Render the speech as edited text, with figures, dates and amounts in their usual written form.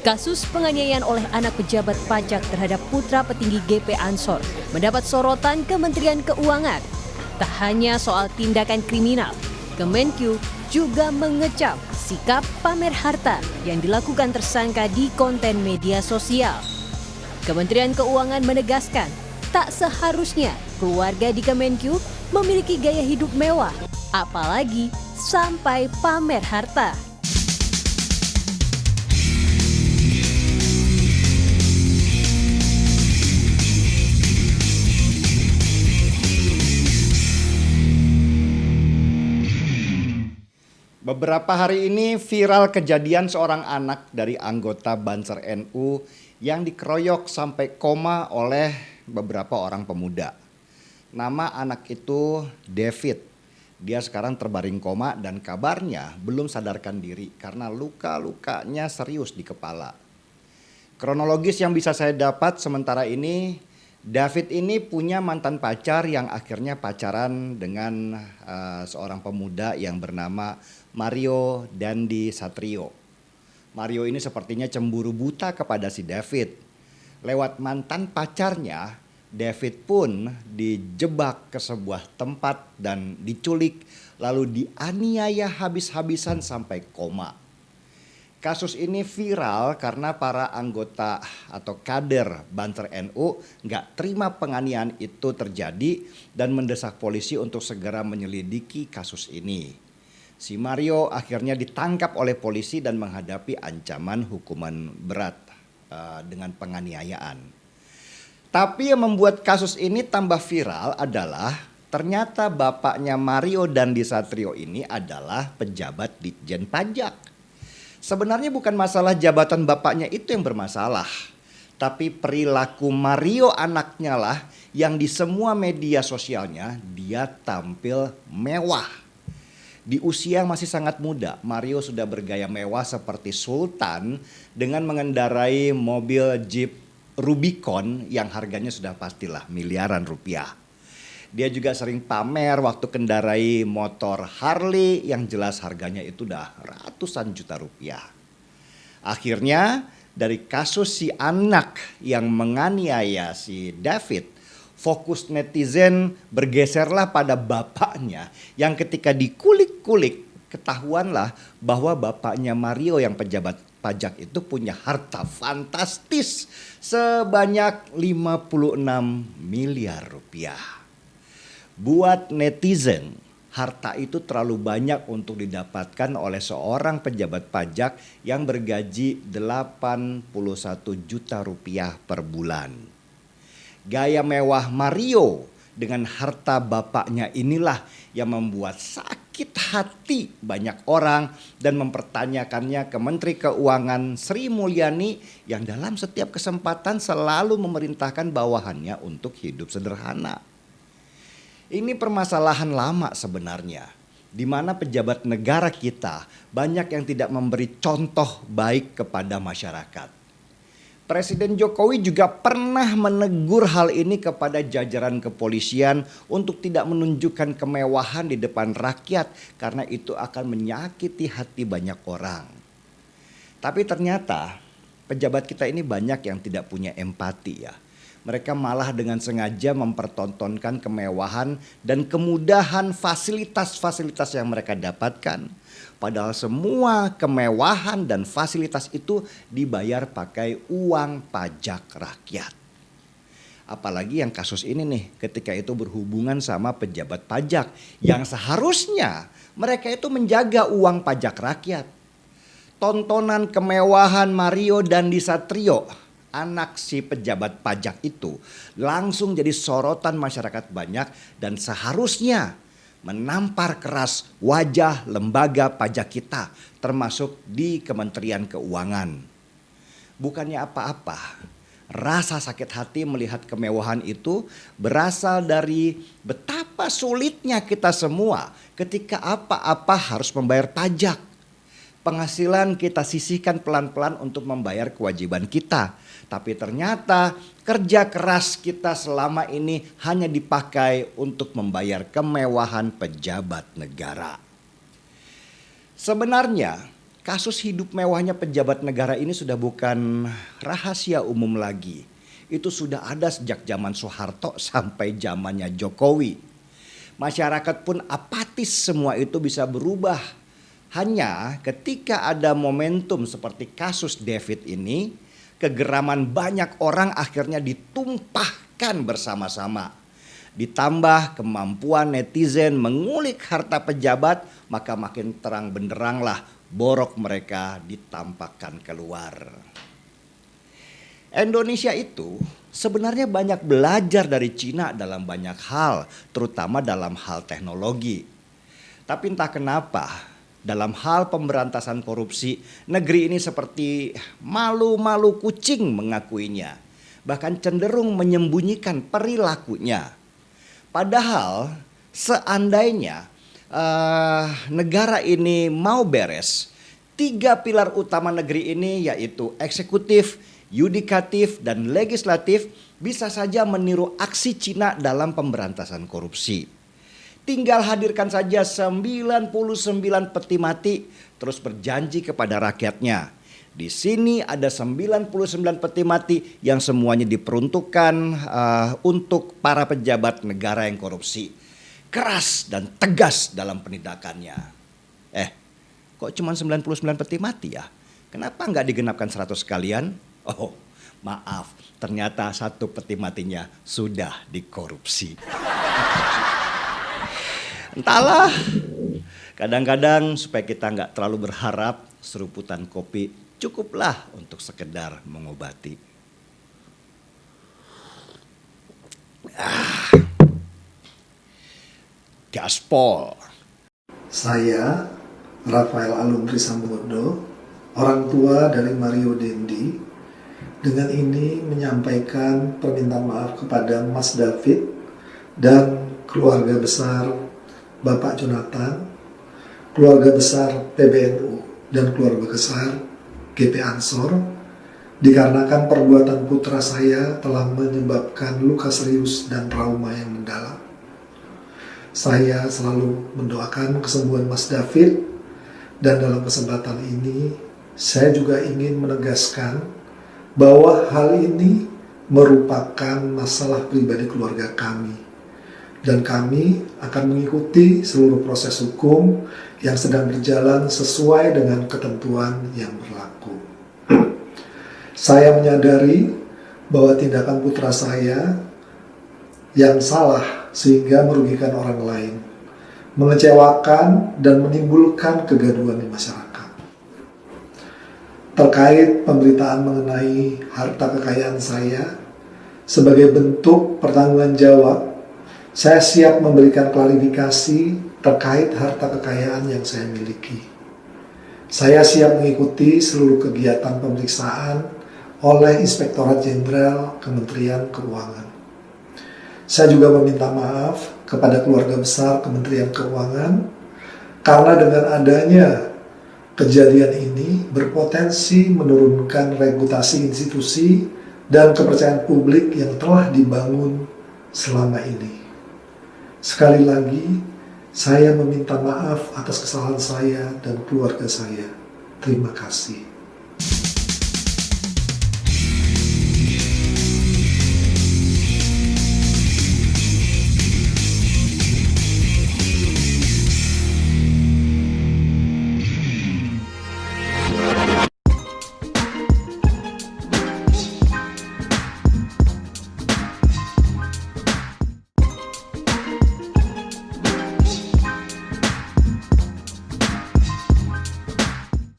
Kasus penganiayaan oleh anak pejabat pajak terhadap putra petinggi GP Ansor mendapat sorotan Kementerian Keuangan. Tak hanya soal tindakan kriminal, Kemenq juga mengecam sikap pamer harta yang dilakukan tersangka di konten media sosial. Kementerian Keuangan menegaskan, tak seharusnya keluarga di Kemenq memiliki gaya hidup mewah, apalagi sampai pamer harta. Beberapa hari ini viral kejadian seorang anak dari anggota Banser NU yang dikeroyok sampai koma oleh beberapa orang pemuda. Nama anak itu David. Dia sekarang terbaring koma dan kabarnya belum sadarkan diri karena luka-lukanya serius di kepala. Kronologis yang bisa saya dapat sementara ini, David ini punya mantan pacar yang akhirnya pacaran dengan seorang pemuda yang bernama Mario Dandi Satrio. Mario ini sepertinya cemburu buta kepada si David. Lewat mantan pacarnya, David pun dijebak ke sebuah tempat dan diculik lalu dianiaya habis-habisan sampai koma. Kasus ini viral karena para anggota atau kader Banser NU nggak terima penganiayaan itu terjadi dan mendesak polisi untuk segera menyelidiki kasus ini. Si Mario akhirnya ditangkap oleh polisi dan menghadapi ancaman hukuman berat dengan penganiayaan. Tapi yang membuat kasus ini tambah viral adalah ternyata bapaknya Mario Dandi Satrio ini adalah pejabat Ditjen Pajak. Sebenarnya bukan masalah jabatan bapaknya itu yang bermasalah, tapi perilaku Mario anaknya lah yang di semua media sosialnya dia tampil mewah. Di usia masih sangat muda, Mario sudah bergaya mewah seperti sultan dengan mengendarai mobil Jeep Rubicon yang harganya sudah pastilah miliaran rupiah. Dia juga sering pamer waktu kendarai motor Harley yang jelas harganya itu udah ratusan juta rupiah. Akhirnya dari kasus si anak yang menganiaya si David, fokus netizen bergeserlah pada bapaknya yang ketika dikulik-kulik ketahuanlah bahwa bapaknya Mario yang pejabat pajak itu punya harta fantastis sebanyak 56 miliar rupiah. Buat netizen, harta itu terlalu banyak untuk didapatkan oleh seorang pejabat pajak yang bergaji 81 juta rupiah per bulan. Gaya mewah Mario dengan harta bapaknya inilah yang membuat sakit hati banyak orang dan mempertanyakannya ke Menteri Keuangan Sri Mulyani yang dalam setiap kesempatan selalu memerintahkan bawahannya untuk hidup sederhana. Ini permasalahan lama sebenarnya, di mana pejabat negara kita banyak yang tidak memberi contoh baik kepada masyarakat. Presiden Jokowi juga pernah menegur hal ini kepada jajaran kepolisian untuk tidak menunjukkan kemewahan di depan rakyat karena itu akan menyakiti hati banyak orang. Tapi ternyata pejabat kita ini banyak yang tidak punya empati ya. Mereka malah dengan sengaja mempertontonkan kemewahan dan kemudahan fasilitas-fasilitas yang mereka dapatkan. Padahal semua kemewahan dan fasilitas itu dibayar pakai uang pajak rakyat. Apalagi yang kasus ini nih, ketika itu berhubungan sama pejabat pajak yang seharusnya mereka itu menjaga uang pajak rakyat. Tontonan kemewahan Mario Dandi Satrio, anak si pejabat pajak itu langsung jadi sorotan masyarakat banyak dan seharusnya menampar keras wajah lembaga pajak kita termasuk di Kementerian Keuangan. Bukannya apa-apa, rasa sakit hati melihat kemewahan itu berasal dari betapa sulitnya kita semua ketika apa-apa harus membayar pajak. Penghasilan kita sisihkan pelan-pelan untuk membayar kewajiban kita. Tapi ternyata kerja keras kita selama ini hanya dipakai untuk membayar kemewahan pejabat negara. Sebenarnya kasus hidup mewahnya pejabat negara ini sudah bukan rahasia umum lagi. Itu sudah ada sejak zaman Soeharto sampai zamannya Jokowi. Masyarakat pun apatis, semua itu bisa berubah. Hanya ketika ada momentum seperti kasus David ini, kegeraman banyak orang akhirnya ditumpahkan bersama-sama. Ditambah kemampuan netizen mengulik harta pejabat, maka makin terang benderanglah borok mereka ditampakkan keluar. Indonesia itu sebenarnya banyak belajar dari Cina dalam banyak hal, terutama dalam hal teknologi. Tapi entah kenapa, dalam hal pemberantasan korupsi, negeri ini seperti malu-malu kucing mengakuinya. Bahkan cenderung menyembunyikan perilakunya. Padahal seandainya negara ini mau beres, 3 pilar utama negeri ini yaitu eksekutif, yudikatif, dan legislatif bisa saja meniru aksi Cina dalam pemberantasan korupsi. Tinggal hadirkan saja 99 peti mati terus berjanji kepada rakyatnya. Di sini ada 99 peti mati yang semuanya diperuntukkan untuk para pejabat negara yang korupsi. Keras dan tegas dalam penindakannya. Kok cuma 99 peti mati ya? Kenapa nggak digenapkan 100 sekalian? Oh, maaf, ternyata 1 peti matinya sudah dikorupsi. Entahlah, kadang-kadang supaya kita nggak terlalu berharap, seruputan kopi cukuplah untuk sekedar mengobati. Gaspol. Saya, Rafael Aluntri Sambodo, orang tua dari Mario Dendi, dengan ini menyampaikan permintaan maaf kepada Mas David dan keluarga besar Bapak Jonathan, keluarga besar PBNU, dan keluarga besar GP Ansor, dikarenakan perbuatan putra saya telah menyebabkan luka serius dan trauma yang mendalam. Saya selalu mendoakan kesembuhan Mas David, dan dalam kesempatan ini saya juga ingin menegaskan bahwa hal ini merupakan masalah pribadi keluarga kami, dan kami akan mengikuti seluruh proses hukum yang sedang berjalan sesuai dengan ketentuan yang berlaku. Saya menyadari bahwa tindakan putra saya yang salah sehingga merugikan orang lain, mengecewakan dan menimbulkan kegaduhan di masyarakat. Terkait pemberitaan mengenai harta kekayaan saya, sebagai bentuk pertanggunggan jawab, saya siap memberikan klarifikasi terkait harta kekayaan yang saya miliki. Saya siap mengikuti seluruh kegiatan pemeriksaan oleh Inspektorat Jenderal Kementerian Keuangan. Saya juga meminta maaf kepada keluarga besar Kementerian Keuangan karena dengan adanya kejadian ini berpotensi menurunkan reputasi institusi dan kepercayaan publik yang telah dibangun selama ini. Sekali lagi, saya meminta maaf atas kesalahan saya dan keluarga saya. Terima kasih.